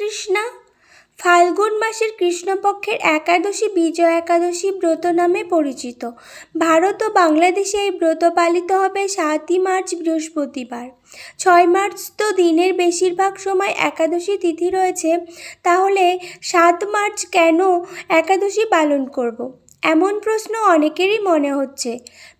কৃষ্ণা। ফাল্গুন মাসের কৃষ্ণপক্ষের একাদশী বিজয়া একাদশী ব্রত নামে পরিচিত। ভারত ও বাংলাদেশে এই ব্রত পালিত হবে 7ই মার্চ বৃহস্পতিবার। 6 মার্চ তো দিনের বেশিরভাগ সময় একাদশী তিথি রয়েছে, তাহলে 7 মার্চ কেন একাদশী পালন করব? এমন প্রশ্ন অনেকেরই মনে হচ্ছে।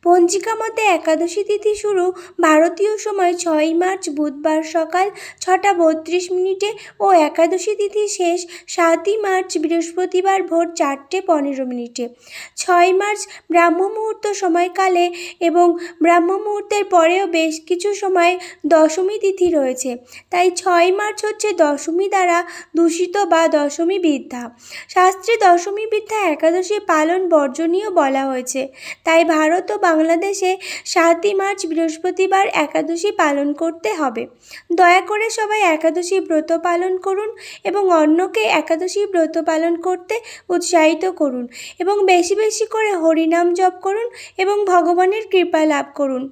পঞ্জিকা মতে একাদশী তিথি শুরু ভারতীয় সময় 6 মার্চ বুধবার সকাল 6:32 ও একাদশী তিথি শেষ 7ই মার্চ বৃহস্পতিবার ভোর 4:15। 6 মার্চ ব্রাহ্ম মুহূর্ত সময়কালে এবং ব্রাহ্ম মুহূর্তের পরেও বেশ কিছু সময় দশমী তিথি রয়েছে, তাই 6 মার্চ হচ্ছে দশমী দ্বারা দূষিত বা দশমী বিদ্যা। শাস্ত্রে দশমী বিদ্যা একাদশী পালন বর্জনীয় বলা হয়েছে, তাই ভারত ও বাংলাদেশে 7ই মার্চ বৃহস্পতিবার একাদশী পালন করতে হবে। দয়া করে সবাই একাদশী ব্রত পালন করুন এবং অন্যকে একাদশী ব্রত পালন করতে উৎসাহিত করুন এবং বেশি বেশি করে হরিনাম জপ করুন এবং ভগবানের কৃপা লাভ করুন।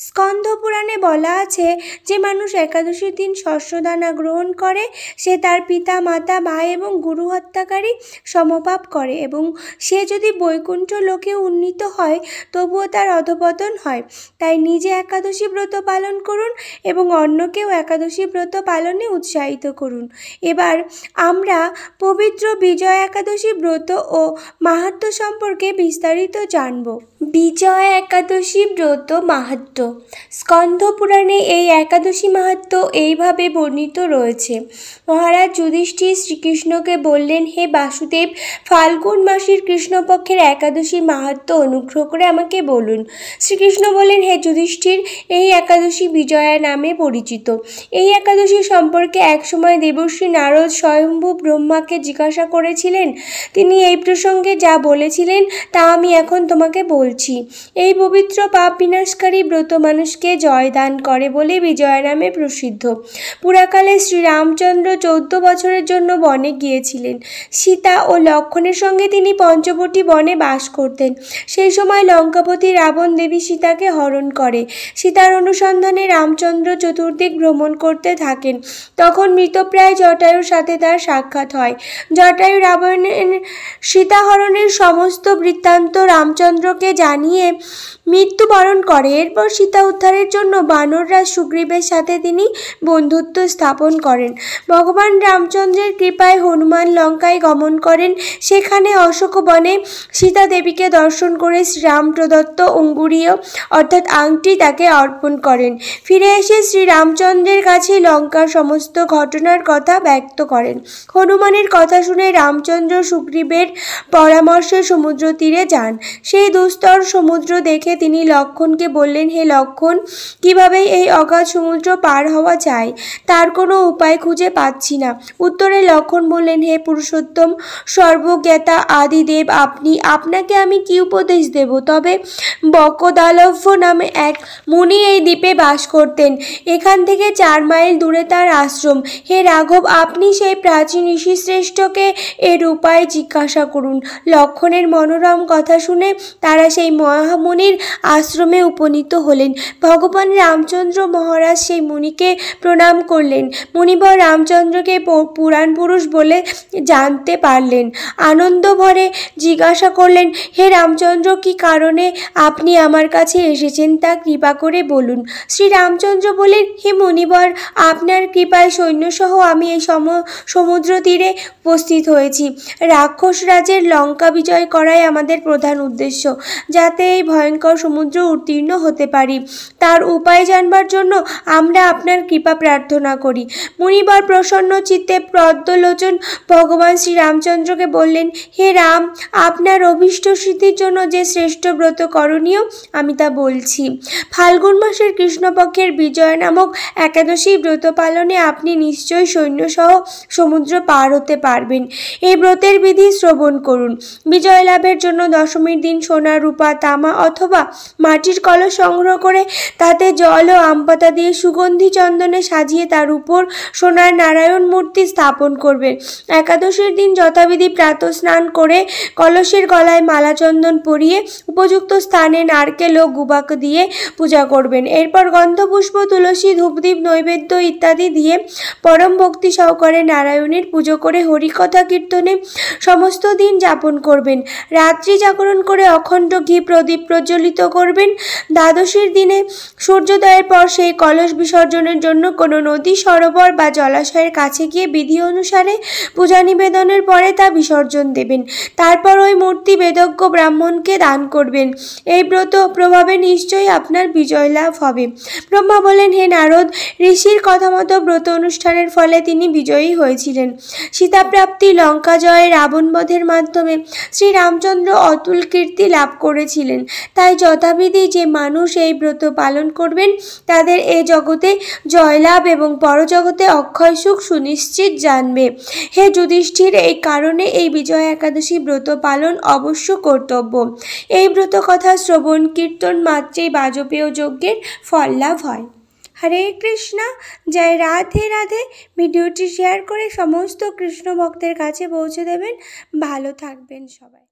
স্কন্দ পুরাণে বলা আছে, যে মানুষ একাদশীর দিন শস্যদানা গ্রহণ করে সে তার পিতা মাতা ভাই এবং গুরু হত্যাকারী সমপাপ করে, এবং সে যদি বৈকুণ্ঠ লোকে উন্নীত হয় তবুও তার অধঃপতন হয়। তাই নিজে একাদশী ব্রত পালন করুন এবং অন্যকেও একাদশী ব্রত পালনে উৎসাহিত করুন। এবার আমরা পবিত্র বিজয়া একাদশী ব্রত ও মাহাত্ম্য সম্পর্কে বিস্তারিত জানব। বিজয়া একাদশী ব্রত মাহাত্ম্য। স্কন্দ পুরাণে এই একাদশী মাহাত্ম্য এইভাবে বর্ণিত রয়েছে। মহারাজ যুধিষ্ঠির শ্রীকৃষ্ণকে বললেন, হে বাসুদেব, ফাল্গুন মাসের কৃষ্ণপক্ষের একাদশী মাহাত্ম্য অনুগ্রহ করে আমাকে বলুন। শ্রীকৃষ্ণ বললেন, হে যুধিষ্ঠির, এই একাদশী বিজয়া নামে পরিচিত। এই একাদশী সম্পর্কে একসময় দেবর্ষি নারদ স্বয়ম্ভু ব্রহ্মাকে জিজ্ঞাসা করেছিলেন। তিনি এই প্রসঙ্গে যা বলেছিলেন তা আমি এখন তোমাকে বলছি। এই পবিত্র পাপ বিনাশকারী ব্রত মানুষকে জয় দান করে বলে বিজয়া নামে প্রসিদ্ধ। পুরাকালে শ্রীরামচন্দ্র 14 বছরের জন্য বনে গিয়েছিলেন। সীতা ও লক্ষ্মণের সঙ্গে তিনি পঞ্চবটী বনে বাস করতেন। সেই সময় লঙ্কাপতি রাবণ দেবী সীতাকে হরণ করে। সীতার অনুসন্ধানে রামচন্দ্র চতুর্দিক ভ্রমণ করতে থাকেন। তখন মৃতপ্রায় জটায়ুর সাথে তার সাক্ষাৎ হয়। জটায়ু রাবণের সীতাহরণের সমস্ত বৃত্তান্ত রামচন্দ্রকে জানিয়ে মৃত্যুবরণ করে। এরপর সীতা উদ্ধারের জন্য বানররাজ সুগ্রীবের সাথে তিনি বন্ধুত্ব স্থাপন করেন। ভগবান রামচন্দ্রের কৃপায় হনুমান লঙ্কায় গমন করেন। সেখানে অশোক বনে সীতা দেবীকে দর্শন করে শ্রীরাম প্রদত্ত অঙ্গুরীয় অর্থাৎ আংটি তাকে অর্পণ করেন। ফিরে এসে শ্রীরামচন্দ্রের কাছে লঙ্কার সমস্ত ঘটনার কথা ব্যক্ত করেন। হনুমানের কথা শুনে রামচন্দ্র সুগ্রীবের পরামর্শে সমুদ্র তীরে যান। সেই দুস্তর সমুদ্র দেখে তিনি লক্ষ্মণকে বললেন, হে লক্ষ্মণ, কিভাবে এই অগাধ সমুদ্র পার হওয়া যায় তার কোনো উপায় খুঁজে পাচ্ছি না। উত্তরে লক্ষ্মণ বললেন, হে পুরুষোত্তম, সর্বজ্ঞাতা আদিদেব আপনি, আপনাকে আমি কি উপদেশ দেব? তবে বকদালভ্য নামে এক মুনি এই দ্বীপে বাস করতেন। এখান থেকে 4 মাইল দূরে তার আশ্রম। হে রাঘব, আপনি সেই প্রাচীন ঋষিশ্রেষ্ঠকে এর উপায় জিজ্ঞাসা করুন। লক্ষ্মণের মনোরম কথা শুনে তারা সেই মহামুনির আশ্রমে উপনীত হলেন। ভগবান রামচন্দ্র মহারাজ সেই মুনিকে প্রণাম করলেন। মুনিবর রামচন্দ্রকে পুরাণ পুরুষ বলে জানতে পারলেন। আনন্দ ভরে জিজ্ঞাসা করলেন, হে রামচন্দ্র, কি কারণে আপনি আমার কাছে এসেছেন তা কৃপা করে বলুন। শ্রী রামচন্দ্র বলেন, হে মুনিবর, আপনার কৃপায় সৈন্যসহ আমি এই সমুদ্র তীরে উপস্থিত হয়েছি। রাক্ষস রাজের লঙ্কা বিজয় করাই আমাদের প্রধান উদ্দেশ্য, যাতে এই ভয়ঙ্কর সমুদ্র উত্তীর্ণ হতে পারি। তার উপায় জানবার জন্য আমরা আপনার কৃপা প্রার্থনা করি। মুনিবর প্রসন্ন চিত্তে পদ্মলোচন ভগবান শ্রী রামচন্দ্রকে বললেন, হে রাম, আপনার অভীষ্ট সিদ্ধির জন্য যে শ্রেষ্ঠ ব্রত করণীয় আমি তা বলছি। ফাল্গুন মাসের কৃষ্ণপক্ষের বিজয়া নামক একাদশী ব্রত পালনে আপনি নিশ্চয়ই সৈন্যসহ সমুদ্র পার হতে পারবেন। এই ব্রতের বিধি শ্রবণ করুন। বিজয় লাভের জন্য দশমীর দিন সোনা, রূপা রূপা, তামা অথবা মাটির কলস সংগ্রহ করে তাতে জল ও আম পাতা দিয়ে সুগন্ধি চন্দনে সাজিয়ে তার উপর সোনার নারায়ণ মূর্তি স্থাপন করবেন। একাদশীর দিন যথাবিধি প্রাতঃ স্নান করে কলসের গলায় মালা চন্দন পরিয়ে উপযুক্ত স্থানে নারকেল ও গুবাক দিয়ে পূজা করবেন। এরপর গন্ধপুষ্প, তুলসী, ধূপদীপ, নৈবেদ্য ইত্যাদি দিয়ে পরম ভক্তি সহকারে নারায়ণের পুজো করে হরিকথা কীর্তনে সমস্ত দিন যাপন করবেন। রাত্রি জাগরণ করে অখণ্ড ঘি প্রদীপ প্রজ্বলিত করবেন। দ্বাদশীর দিনে সূর্যোদয়ের পর সেই কলস বিসর্জনের জন্য কোনো নদী, সরোবর বা জলাশয়ের কাছে গিয়ে বিধি অনুসারে পূজা নিবেদনের পরে তা বিসর্জন দেবেন। তারপর ওই মূর্তি বেদজ্ঞ ব্রাহ্মণকে দান করবেন। এই ব্রত প্রভাবে নিশ্চয়ই আপনার বিজয় লাভ হবে। ব্রহ্মা বলেন, হে নারদ, ঋষির কথা মতো ব্রত অনুষ্ঠানের ফলে তিনি বিজয়ী হয়েছিলেন। সীতাপ্রাপ্তি, লঙ্কা জয়, রাবণ বধের মাধ্যমে শ্রীরামচন্দ্র অতুল কীর্তি লাভ করেছিলেন। তাই যথাবিধি যে মানুষ এই ব্রত পালন করবেন তাদের এ জগতে জয়লাভ এবং পরজগতে অক্ষয় সুখ সুনিশ্চিত জানবে। হে যুধিষ্ঠির, এই কারণে এই বিজয়া একাদশী ব্রত পালন অবশ্য কর্তব্য। এই ব্রত কথা শ্রবণ কীর্তন মাত্রেই বাজপেয় যজ্ঞের ফল লাভ হয়। হরে কৃষ্ণা, জয় রাধে রাধে। ভিডিওটি শেয়ার করে সমস্ত কৃষ্ণ ভক্তের কাছে পৌঁছে দেবেন। ভালো থাকবেন সবাই।